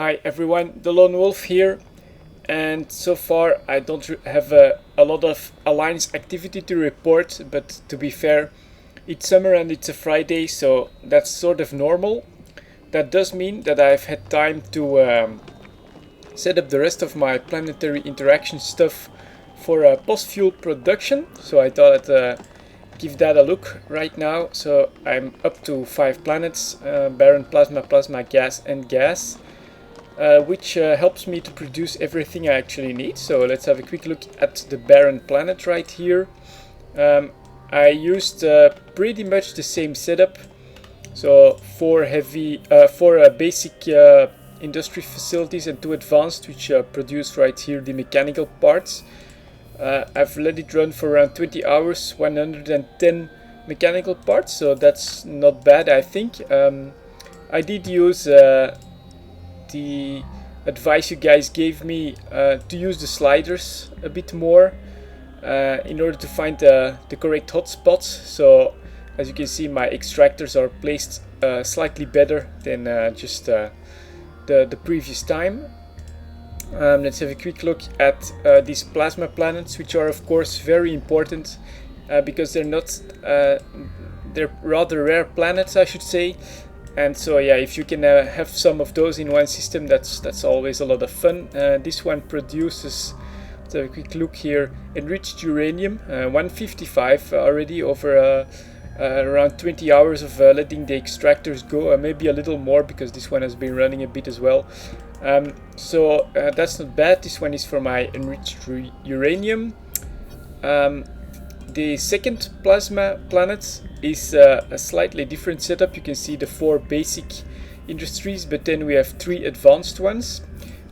Hi everyone, delonewolf here, and so far I don't have a lot of Alliance activity to report, but to be fair, it's summer and it's a Friday, so that's sort of normal. That does mean that I've had time to set up the rest of my planetary interaction stuff for post-fuel production, so I thought I'd give that a look right now. So I'm up to 5 planets, barren, plasma, plasma, gas and gas. Which helps me to produce everything I actually need. So let's have a quick look at the barren planet right here. I used pretty much the same setup. So four basic industry facilities and 2 advanced, which produce right here the mechanical parts. I've let it run for around 20 hours, 110 mechanical parts, so that's not bad, I think. I did use the advice you guys gave me to use the sliders a bit more in order to find the correct hotspots. So as you can see, my extractors are placed slightly better than just the previous time. Let's have a quick look at these plasma planets, which are of course very important because they're rather rare planets, I should say. And so yeah, if you can have some of those in one system, that's always a lot of fun. This one produces, let's have a quick look here, enriched uranium, 155 already over around 20 hours of letting the extractors go, maybe a little more because this one has been running a bit as well. So that's not bad. This one is for my enriched uranium. The second plasma planet is a slightly different setup. You can see the 4 basic industries, but then we have 3 advanced ones.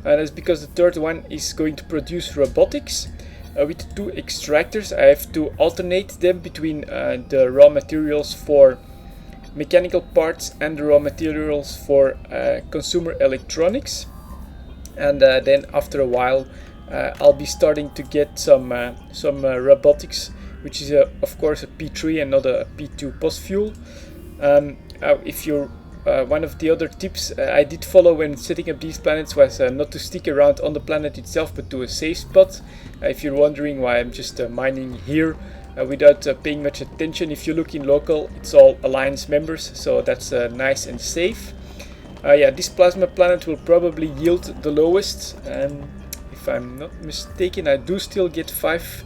And that's because the third one is going to produce robotics. With 2 extractors, I have to alternate them between the raw materials for mechanical parts and the raw materials for consumer electronics. And then after a while, I'll be starting to get some robotics, which is of course a P3 and not a P2 post-fuel. If you're one of the other tips I did follow when setting up these planets was not to stick around on the planet itself, but to a safe spot. If you're wondering why I'm just mining here without paying much attention, if you look in local, it's all Alliance members, so that's nice and safe. Yeah, this plasma planet will probably yield the lowest. If I'm not mistaken, I do still get 5.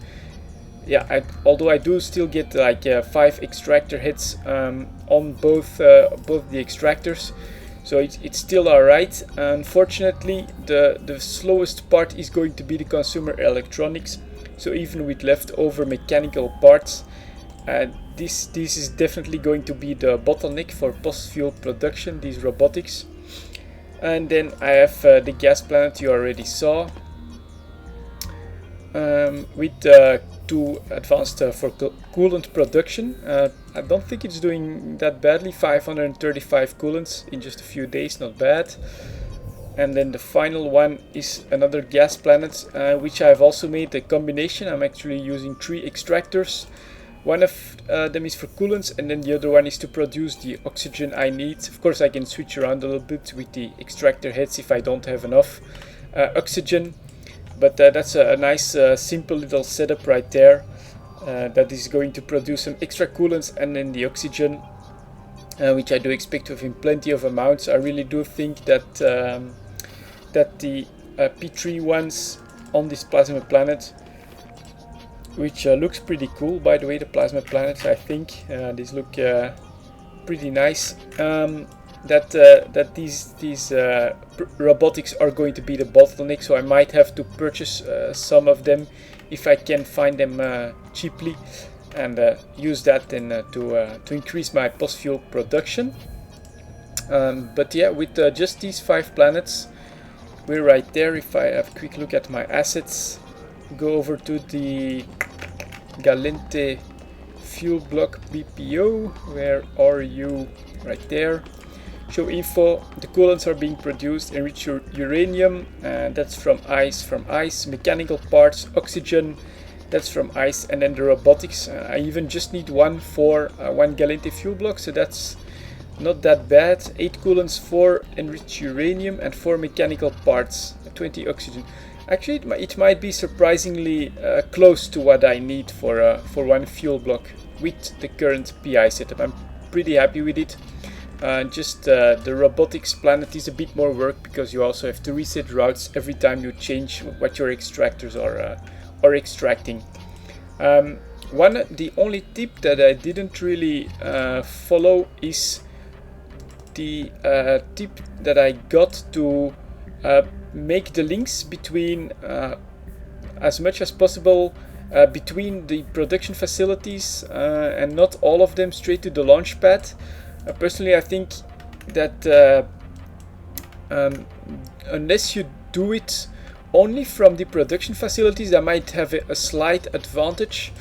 Yeah, although I do still get like 5 extractor heads on both the extractors, so it's still alright. Unfortunately, the slowest part is going to be the consumer electronics. So even with leftover mechanical parts, this is definitely going to be the bottleneck for post-fuel production, these robotics. And then I have the gas planet you already saw, with 2 advanced for coolant production. I don't think it's doing that badly. 535 coolants in just a few days, not bad. And then the final one is another gas planet, which I've also made a combination. I'm actually using 3 extractors. One of them is for coolants, and then the other one is to produce the oxygen I need. Of course, I can switch around a little bit with the extractor heads if I don't have enough oxygen. But that's a nice simple little setup right there that is going to produce some extra coolants and then the oxygen, which I do expect to have in plenty of amounts. I really do think that that the P3 ones on this plasma planet, which looks pretty cool, by the way, the plasma planets, I think these look pretty nice. That these robotics are going to be the bottleneck, so I might have to purchase some of them if I can find them cheaply, and use that then to increase my post-fuel production. But yeah, with just these 5 planets, we're right there. If I have a quick look at my assets, go over to the gallente fuel block BPO. Where are you? Right there. Show info, the coolants are being produced, enriched uranium, that's from ice, mechanical parts, oxygen, that's from ice, and then the robotics. I even just need one for 1 gallente fuel block, so that's not that bad. 8 coolants, 4 enriched uranium, and 4 mechanical parts, 20 oxygen. Actually, it might be surprisingly close to what I need for one fuel block with the current PI setup. I'm pretty happy with it. Just the robotics planet is a bit more work because you also have to reset routes every time you change what your extractors are extracting. The only tip that I didn't really follow is the tip that I got to make the links between as much as possible between the production facilities and not all of them straight to the launch pad. Personally, I think that unless you do it only from the production facilities, I might have a slight advantage.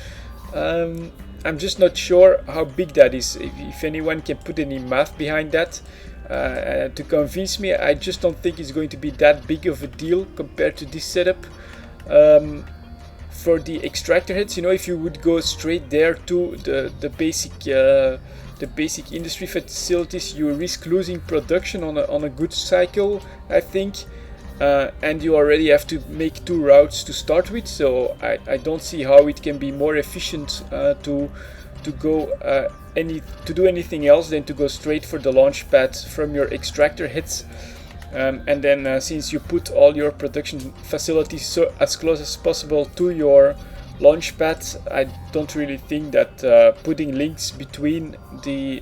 I'm just not sure how big that is. If anyone can put any math behind that to convince me, I just don't think it's going to be that big of a deal compared to this setup. For the extractor heads, if you would go straight there to the basic industry facilities, you risk losing production on a good cycle, I think. And you already have to make 2 routes to start with, so I don't see how it can be more efficient to do anything else than to go straight for the launch pad from your extractor heads. And then since you put all your production facilities as close as possible to your launch pad, I don't really think that putting links between the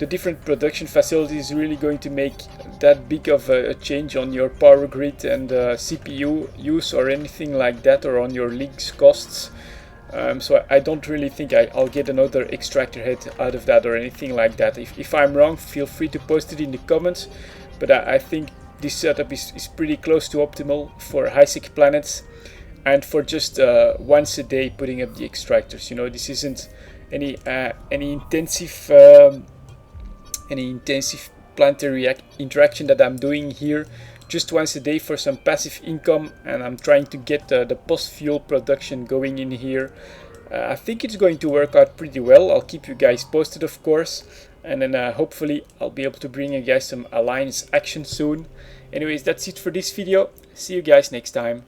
different production facilities is really going to make that big of a change on your power grid and CPU use or anything like that, or on your links costs. So I don't really think I'll get another extractor head out of that or anything like that. If I'm wrong, feel free to post it in the comments, but I think this setup is pretty close to optimal for high-sec planets and for just once a day putting up the extractors. This isn't any intensive planetary interaction that I'm doing here. Just once a day for some passive income, and I'm trying to get the post-fuel production going in here. I think it's going to work out pretty well. I'll keep you guys posted, of course, and then hopefully I'll be able to bring you guys some alliance action soon. Anyways, that's it for this video. See you guys next time.